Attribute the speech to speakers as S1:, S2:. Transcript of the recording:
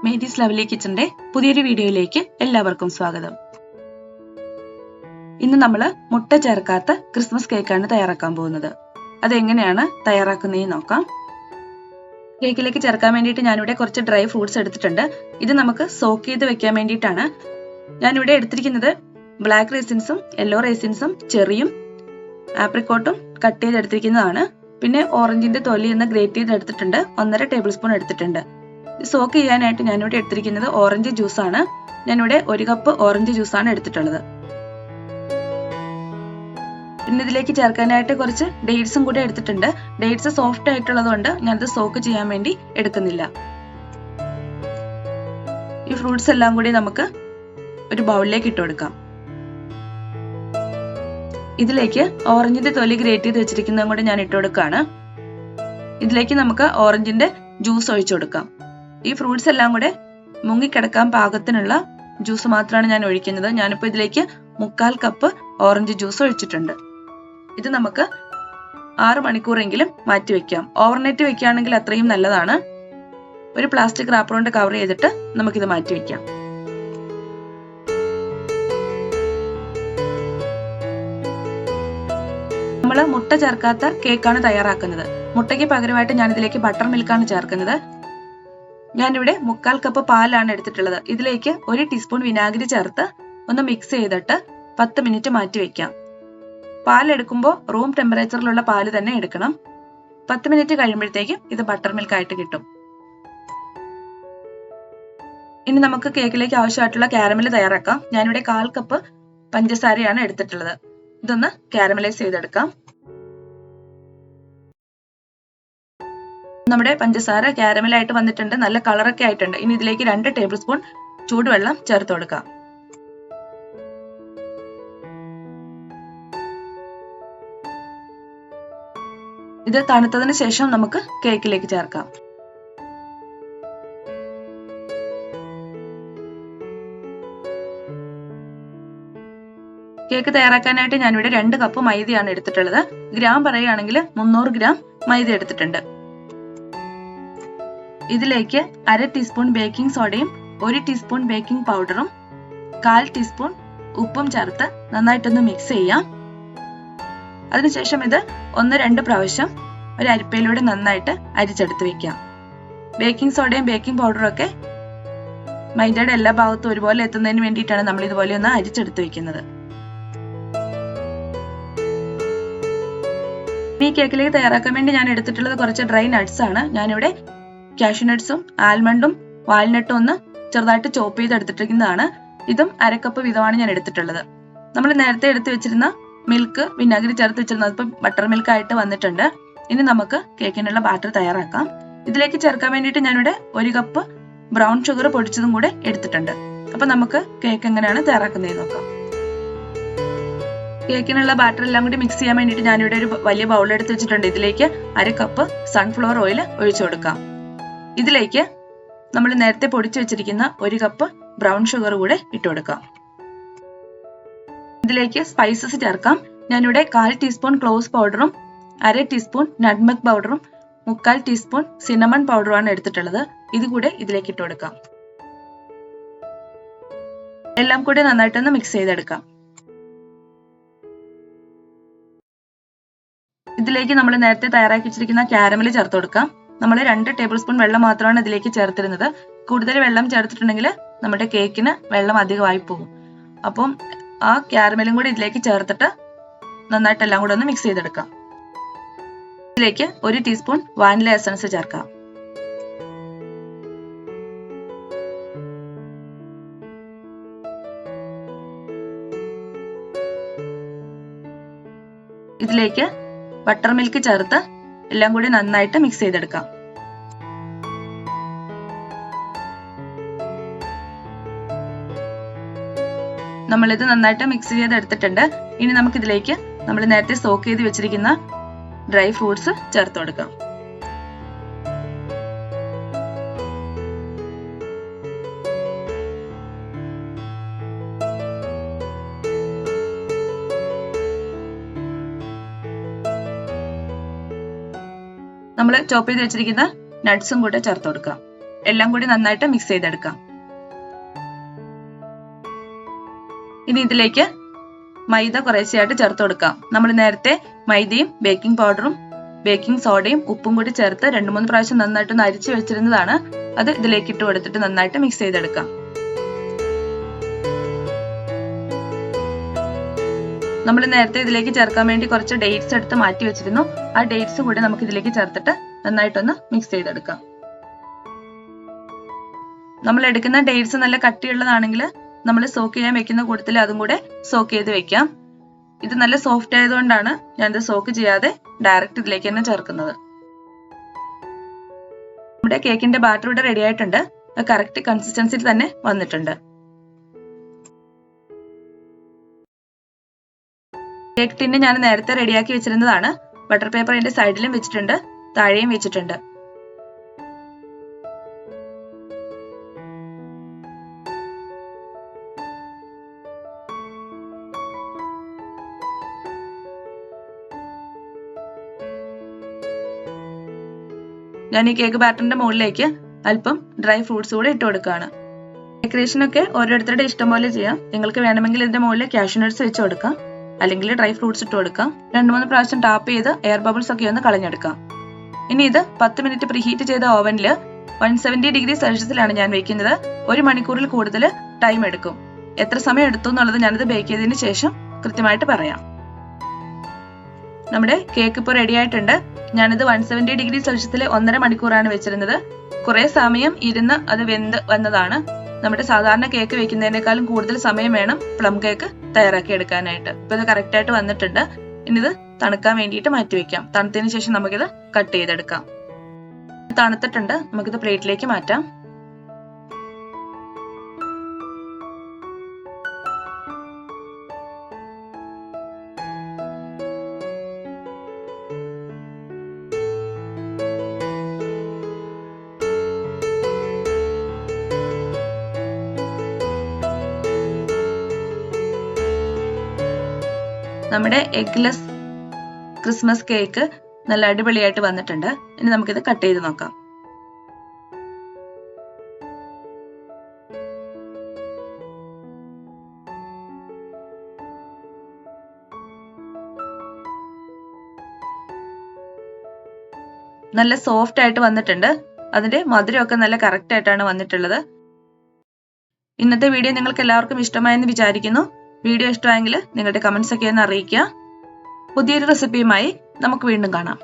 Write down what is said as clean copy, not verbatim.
S1: Mary's lovely കിച്ചന്റെ പുതിയൊരു വീഡിയോയിലേക്ക് എല്ലാവർക്കും സ്വാഗതം. ഇന്ന് നമ്മൾ മുട്ട ചേർക്കാത്ത ക്രിസ്മസ് കേക്കാണ് തയ്യാറാക്കാൻ പോകുന്നത്. അതെങ്ങനെയാണ് തയ്യാറാക്കുന്നതെന്ന് നോക്കാം. കേക്കിലേക്ക് ചേർക്കാൻ വേണ്ടിയിട്ട് ഞാനിവിടെ കുറച്ച് ഡ്രൈ ഫ്രൂട്ട്സ് എടുത്തിട്ടുണ്ട്. ഇത് നമുക്ക് സോക്ക് ചെയ്ത് വെക്കാൻ വേണ്ടിയിട്ടാണ്. ഞാനിവിടെ എടുത്തിരിക്കുന്നത് ബ്ലാക്ക് റൈസിൻസും യെല്ലോ റൈസിൻസും ചെറിയും ആപ്രിക്കോട്ടും കട്ട് ചെയ്തെടുത്തിരിക്കുന്നതാണ്. പിന്നെ ഓറഞ്ചിന്റെ തൊലി എന്ന് ഗ്രേറ്റ് ചെയ്തെടുത്തിട്ടുണ്ട്. 1.5 ടേബിൾ സ്പൂൺ എടുത്തിട്ടുണ്ട്. സോക്ക് ചെയ്യാനായിട്ട് ഞാനിവിടെ എടുത്തിരിക്കുന്നത് ഓറഞ്ച് ജ്യൂസാണ്. ഞാനിവിടെ 1 കപ്പ് ഓറഞ്ച് ജ്യൂസാണ് എടുത്തിട്ടുള്ളത്. പിന്നെ ഇതിലേക്ക് ചേർക്കാനായിട്ട് കുറച്ച് ഡേറ്റ്സും കൂടി എടുത്തിട്ടുണ്ട്. ഡേറ്റ്സ് സോഫ്റ്റ് ആയിട്ടുള്ളത് കൊണ്ട് ഞാനത് സോക്ക് ചെയ്യാൻ വേണ്ടി എടുക്കുന്നില്ല. ഈ ഫ്രൂട്ട്സ് എല്ലാം കൂടി നമുക്ക് ഒരു ബൗളിലേക്ക് ഇട്ട് കൊടുക്കാം. ഇതിലേക്ക് ഓറഞ്ചിന്റെ തൊലി ഗ്രേറ്റ് ചെയ്ത് വെച്ചിരിക്കുന്നതും കൂടി ഞാൻ ഇട്ട് കൊടുക്കുകയാണ്. ഇതിലേക്ക് നമുക്ക് ഓറഞ്ചിന്റെ ജ്യൂസ് ഒഴിച്ചു കൊടുക്കാം. ഈ ഫ്രൂട്ട്സ് എല്ലാം കൂടെ മുങ്ങിക്കിടക്കാൻ പാകത്തിനുള്ള ജ്യൂസ് മാത്രമാണ് ഞാൻ ഒഴിക്കുന്നത്. ഞാനിപ്പോൾ ഇതിലേക്ക് 1/4 കപ്പ് ഓറഞ്ച് ജ്യൂസ് ഒഴിച്ചിട്ടുണ്ട്. ഇത് നമുക്ക് 6 മണിക്കൂറെങ്കിലും മാറ്റി വെക്കാം. ഓവർനൈറ്റ് വെക്കുകയാണെങ്കിൽ അത്രയും നല്ലതാണ്. ഒരു പ്ലാസ്റ്റിക് റാപ്പർ കൊണ്ട് കവർ ചെയ്തിട്ട് നമുക്കിത് മാറ്റി വെക്കാം. നമ്മൾ മുട്ട ചേർക്കാത്ത കേക്കാണ് തയ്യാറാക്കുന്നത്. മുട്ടയ്ക്ക് പകരമായിട്ട് ഞാൻ ഇതിലേക്ക് ബട്ടർമിൽക്കാണ് ചേർക്കുന്നത്. ഞാനിവിടെ 1/4 കപ്പ് പാലാണ് എടുത്തിട്ടുള്ളത്. ഇതിലേക്ക് 1 ടീസ്പൂൺ വിനാഗിരി ചേർത്ത് ഒന്ന് മിക്സ് ചെയ്തിട്ട് 10 മിനിറ്റ് മാറ്റി വെക്കാം. പാലെടുക്കുമ്പോൾ റൂം ടെമ്പറേച്ചറിലുള്ള പാല് തന്നെ എടുക്കണം. 10 മിനിറ്റ് കഴിയുമ്പോഴത്തേക്കും ഇത് ബട്ടർ മിൽക്ക് ആയിട്ട് കിട്ടും. ഇനി നമുക്ക് കേക്കിലേക്ക് ആവശ്യമായിട്ടുള്ള കാരമൽ തയ്യാറാക്കാം. ഞാനിവിടെ 1/4 കപ്പ് പഞ്ചസാരയാണ് എടുത്തിട്ടുള്ളത്. ഇതൊന്ന് കാരമലൈസ് ചെയ്തെടുക്കാം. നമ്മുടെ പഞ്ചസാര കാരമലായിട്ട് വന്നിട്ടുണ്ട്. നല്ല കളറൊക്കെ ആയിട്ടുണ്ട്. ഇനി ഇതിലേക്ക് 2 ടേബിൾ സ്പൂൺ ചൂടുവെള്ളം ചേർത്ത് കൊടുക്കാം. ഇത് തണുത്തതിന് ശേഷം നമുക്ക് കേക്കിലേക്ക് ചേർക്കാം. കേക്ക് തയ്യാറാക്കാനായിട്ട് ഞാനിവിടെ 2 കപ്പ് മൈദയാണ് എടുത്തിട്ടുള്ളത്. ഗ്രാം പറയുകയാണെങ്കിൽ 300 ഗ്രാം മൈദ എടുത്തിട്ടുണ്ട്. ഇതിലേക്ക് 1/2 ടീസ്പൂൺ ബേക്കിംഗ് സോഡയും 1 ടീസ്പൂൺ ബേക്കിംഗ് പൗഡറും 1/4 ടീസ്പൂൺ ഉപ്പും ചേർത്ത് നന്നായിട്ടൊന്ന് മിക്സ് ചെയ്യാം. അതിനുശേഷം ഇത് 1-2 പ്രാവശ്യം ഒരു അരിപ്പയിലൂടെ നന്നായിട്ട് അരിച്ചെടുത്ത് വെക്കാം. ബേക്കിംഗ് സോഡയും ബേക്കിംഗ് പൗഡറും ഒക്കെ മൈദയുടെ എല്ലാ ഭാഗത്തും ഒരുപോലെ എത്തുന്നതിന് വേണ്ടിയിട്ടാണ് നമ്മൾ ഇതുപോലെ ഒന്ന് അരിച്ചെടുത്ത് വെക്കുന്നത്. ഈ കേക്കിലേക്ക് തയ്യാറാക്കാൻ വേണ്ടി ഞാൻ എടുത്തിട്ടുള്ളത് കുറച്ച് ഡ്രൈ നട്ട്സ് ആണ്. ഞാനിവിടെ കാഷ്യൂ നട്ട്സും ആൽമണ്ടും വാൾനട്ടും ഒന്ന് ചെറുതായിട്ട് ചോപ്പ് ചെയ്ത് എടുത്തിട്ടിരിക്കുന്നതാണ്. ഇതും 1/2 കപ്പ് വീതമാണ് ഞാൻ എടുത്തിട്ടുള്ളത്. നമ്മൾ നേരത്തെ എടുത്തു വെച്ചിരുന്ന മിൽക്ക് വിനാഗിരി ചേർത്ത് വെച്ചിരുന്നത് ഇപ്പം ബട്ടർ മിൽക്ക് ആയിട്ട് വന്നിട്ടുണ്ട്. ഇനി നമുക്ക് കേക്കിനുള്ള ബാറ്റർ തയ്യാറാക്കാം. ഇതിലേക്ക് ചേർക്കാൻ വേണ്ടിയിട്ട് ഞാനിവിടെ 1 കപ്പ് ബ്രൗൺ ഷുഗർ പൊടിച്ചതും കൂടെ എടുത്തിട്ടുണ്ട്. അപ്പൊ നമുക്ക് കേക്ക് എങ്ങനെയാണ് തയ്യാറാക്കുന്നതെന്ന് നോക്കാം. കേക്കിനുള്ള ബാറ്റർ എല്ലാം കൂടി മിക്സ് ചെയ്യാൻ വേണ്ടിയിട്ട് ഞാനിവിടെ ഒരു വലിയ ബൗൾ എടുത്ത് വെച്ചിട്ടുണ്ട്. ഇതിലേക്ക് 1/2 കപ്പ് സൺഫ്ലവർ ഓയിൽ ഒഴിച്ചു കൊടുക്കാം. ഇതിലേക്ക് നമ്മൾ നേരത്തെ പൊടിച്ചു വെച്ചിരിക്കുന്ന 1 കപ്പ് ബ്രൗൺ ഷുഗർ കൂടെ ഇട്ട് കൊടുക്കാം. ഇതിലേക്ക് സ്പൈസസ് ചേർക്കാം. ഞാനിവിടെ 1/4 ടീസ്പൂൺ ക്ലോവ്സ് പൗഡറും 1/2 ടീസ്പൂൺ നട്ട്മെഗ് പൗഡറും 1/4 ടീസ്പൂൺ സിനമൺ പൗഡറുമാണ് എടുത്തിട്ടുള്ളത്. ഇത് കൂടെ ഇതിലേക്ക് ഇട്ട് കൊടുക്കാം. എല്ലാം കൂടി നന്നായിട്ടൊന്ന് മിക്സ് ചെയ്തെടുക്കാം. ഇതിലേക്ക് നമ്മൾ നേരത്തെ തയ്യാറാക്കി വെച്ചിരിക്കുന്ന കാരമൽ ചേർത്ത് കൊടുക്കാം. നമ്മൾ 2 ടേബിൾ സ്പൂൺ വെള്ളം മാത്രമാണ് ഇതിലേക്ക് ചേർത്തിരുന്നത്. കൂടുതൽ വെള്ളം ചേർത്തിട്ടുണ്ടെങ്കിൽ നമ്മുടെ കേക്കിന് വെള്ളം അധികമായി പോകും. അപ്പം ആ കാരമലും കൂടി ഇതിലേക്ക് ചേർത്തിട്ട് നന്നായിട്ട് എല്ലാം കൂടെ ഒന്ന് മിക്സ് ചെയ്തെടുക്കാം. ഇതിലേക്ക് 1 ടീസ്പൂൺ വാനില എസൻസ് ചേർക്കാം. ഇതിലേക്ക് ബട്ടർ മിൽക്ക് ചേർത്ത് എല്ലാം കൂടി നന്നായിട്ട് മിക്സ് ചെയ്തെടുക്കാം. നമ്മളിത് നന്നായിട്ട് മിക്സ് ചെയ്തെടുത്തിട്ടുണ്ട്. ഇനി നമുക്ക് ഇതിലേക്ക് നമ്മൾ നേരത്തെ സോക്ക് ചെയ്ത് വെച്ചിരിക്കുന്ന ഡ്രൈ ഫ്രൂട്ട്സ് ചേർത്ത് കൊടുക്കാം. നമ്മൾ ചോപ്പ് ചെയ്ത് വെച്ചിരിക്കുന്ന നട്ട്സും കൂടെ ചേർത്ത് കൊടുക്കാം. എല്ലാം കൂടി നന്നായിട്ട് മിക്സ് ചെയ്തെടുക്കാം. ഇനി ഇതിലേക്ക് മൈദ കുറേശ്ശെയായിട്ട് ചേർത്ത് കൊടുക്കാം. നമ്മൾ നേരത്തെ മൈദയും ബേക്കിംഗ് പൗഡറും ബേക്കിംഗ് സോഡയും ഉപ്പും കൂടി ചേർത്ത് 2-3 പ്രാവശ്യം നന്നായിട്ടൊന്ന് അരിച്ചു വെച്ചിരുന്നതാണ്. അത് ഇതിലേക്ക് ഇട്ട് കൊടുത്തിട്ട് നന്നായിട്ട് മിക്സ് ചെയ്തെടുക്കാം. നമ്മൾ നേരത്തെ ഇതിലേക്ക് ചേർക്കാൻ വേണ്ടി കുറച്ച് ഡേറ്റ്സ് എടുത്ത് മാറ്റി വെച്ചിരുന്നു. ആ ഡേറ്റ്സ് കൂടി നമുക്ക് ഇതിലേക്ക് ചേർത്തിട്ട് നന്നായിട്ടൊന്ന് മിക്സ് ചെയ്തെടുക്കാം. നമ്മൾ എടുക്കുന്ന ഡേറ്റ്സ് നല്ല കട്ടിയുള്ളതാണെങ്കിൽ നമ്മൾ സോക്ക് ചെയ്യാൻ വെക്കുന്ന കൂട്ടത്തിൽ അതും കൂടെ സോക്ക് ചെയ്ത് വെക്കാം. ഇത് നല്ല സോഫ്റ്റ് ആയതുകൊണ്ടാണ് ഞാനിത് സോക്ക് ചെയ്യാതെ ഡയറക്റ്റ് ഇതിലേക്ക് തന്നെ ചേർക്കുന്നത്. നമ്മുടെ കേക്കിന്റെ ബാറ്റർ ഇവിടെ റെഡി ആയിട്ടുണ്ട്. കറക്റ്റ് കൺസിസ്റ്റൻസിയിൽ തന്നെ വന്നിട്ടുണ്ട്. കേക്ക് ടിന്ന് ഞാൻ നേരത്തെ റെഡിയാക്കി വെച്ചിരുന്നതാണ്. ബട്ടർ പേപ്പർ അതിന്റെ സൈഡിലും വെച്ചിട്ടുണ്ട്, താഴെയും വെച്ചിട്ടുണ്ട്. ഞാൻ ഈ കേക്ക് ബാറ്ററിന്റെ മുകളിലേക്ക് അല്പം ഡ്രൈ ഫ്രൂട്ട്സ് കൂടെ ഇട്ട് കൊടുക്കുകയാണ്. ഡെക്കറേഷൻ ഒക്കെ ഓരോരുത്തരുടെ ഇഷ്ടം പോലെ ചെയ്യാം. നിങ്ങൾക്ക് വേണമെങ്കിൽ ഇതിന്റെ മുകളിൽ കാഷ്യൂ നട്ട്സ് വെച്ച് കൊടുക്കാം, അല്ലെങ്കിൽ ഡ്രൈ ഫ്രൂട്ട്സ് ഇട്ട് കൊടുക്കാം. 2-3 പ്രാവശ്യം ടാപ്പ് ചെയ്ത് എയർ ബബിൾസ് ഒക്കെ ഒന്ന് കളഞ്ഞെടുക്കാം. ഇനി ഇത് 10 മിനിറ്റ് പ്രീഹീറ്റ് ചെയ്ത ഓവനിൽ 170 ഡിഗ്രി സെൽഷ്യസിലാണ് ഞാൻ വെക്കുന്നത്. 1 മണിക്കൂറിൽ കൂടുതൽ ടൈം എടുക്കും. എത്ര സമയം എടുത്തു എന്നുള്ളത് ഞാനിത് ബേക്ക് ചെയ്തതിന് ശേഷം കൃത്യമായിട്ട് പറയാം. നമ്മുടെ കേക്ക് ഇപ്പോൾ റെഡി ആയിട്ടുണ്ട്. ഞാനിത് 170 ഡിഗ്രി സെൽഷ്യസിൽ 1.5 മണിക്കൂറാണ് വെച്ചിരുന്നത്. കുറെ സമയം ഇരുന്ന് അത് വെന്ത് വന്നതാണ്. നമ്മുടെ സാധാരണ കേക്ക് വെക്കുന്നതിനേക്കാളും കൂടുതൽ സമയം വേണം പ്ലം കേക്ക് തയ്യാറാക്കി എടുക്കാനായിട്ട്. ഇപ്പൊ ഇത് കറക്റ്റ് ആയിട്ട് വന്നിട്ടുണ്ട്. ഇനി ഇത് തണുക്കാൻ വേണ്ടിയിട്ട് മാറ്റി വെക്കാം. തണുത്തതിന് ശേഷം നമുക്കിത് കട്ട് ചെയ്തെടുക്കാം. തണുത്തിട്ടുണ്ട്, നമുക്കിത് പ്ലേറ്റിലേക്ക് മാറ്റാം. നമ്മുടെ എഗ്ലെസ് ക്രിസ്മസ് കേക്ക് നല്ല അടിപൊളിയായിട്ട് വന്നിട്ടുണ്ട്. ഇനി നമുക്കിത് കട്ട് ചെയ്ത് നോക്കാം. നല്ല സോഫ്റ്റ് ആയിട്ട് വന്നിട്ടുണ്ട്. അതിന്റെ മധുരമൊക്കെ നല്ല കറക്റ്റ് ആയിട്ടാണ് വന്നിട്ടുള്ളത്. ഇന്നത്തെ വീഡിയോ നിങ്ങൾക്ക് എല്ലാവർക്കും ഇഷ്ടമായെന്ന് വിചാരിക്കുന്നു. വീഡിയോ ഇഷ്ടമായെങ്കിൽ നിങ്ങളുടെ കമന്റ്സ് ഒക്കെ ഒന്ന് അറിയിക്കുക. പുതിയൊരു റെസിപ്പിയുമായി നമുക്ക് വീണ്ടും കാണാം.